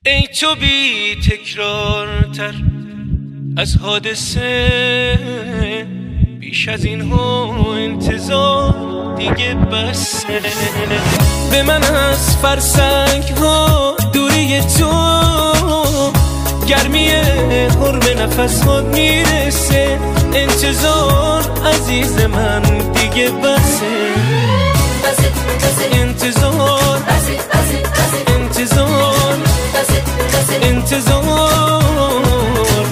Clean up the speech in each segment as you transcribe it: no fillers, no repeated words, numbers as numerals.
ای تو بی تکرارتر از حادثه، بیش از این ها انتظار دیگه بس. به من از فرسنگ ها دوری تو، گرمی حرم نفس ها میرسه. انتظار عزیز من دیگه بسه. انتظار انتظار انتظار،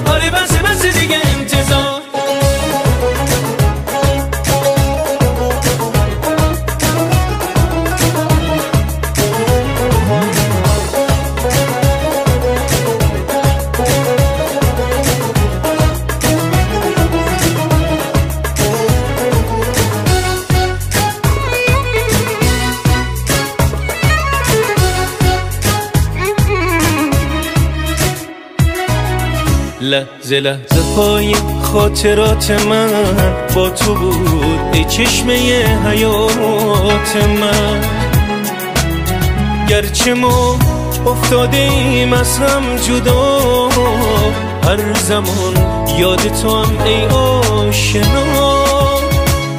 آره بسه دیگه انتظار. لحظه لحظه های خاطرات من با تو بود، ای چشمه حیات من. گرچه ما افتاده ایم از هم جدا، هر زمان یاد تو هم ای آشنا.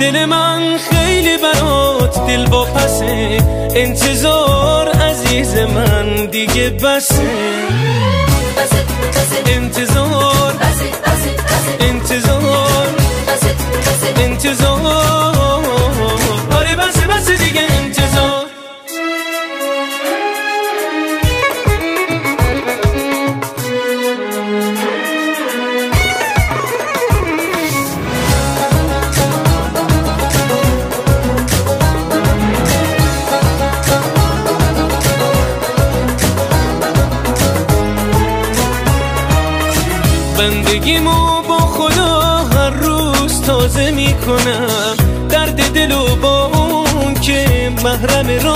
دل من خیلی برات دل واپسه. انتظار عزیز من دیگه بسه. انتظار انتظار انتظار، آره بسه دیگه انتظار. بندگیمو با خدا هر روز تازه میکنم. درد دلو با اون که محرم را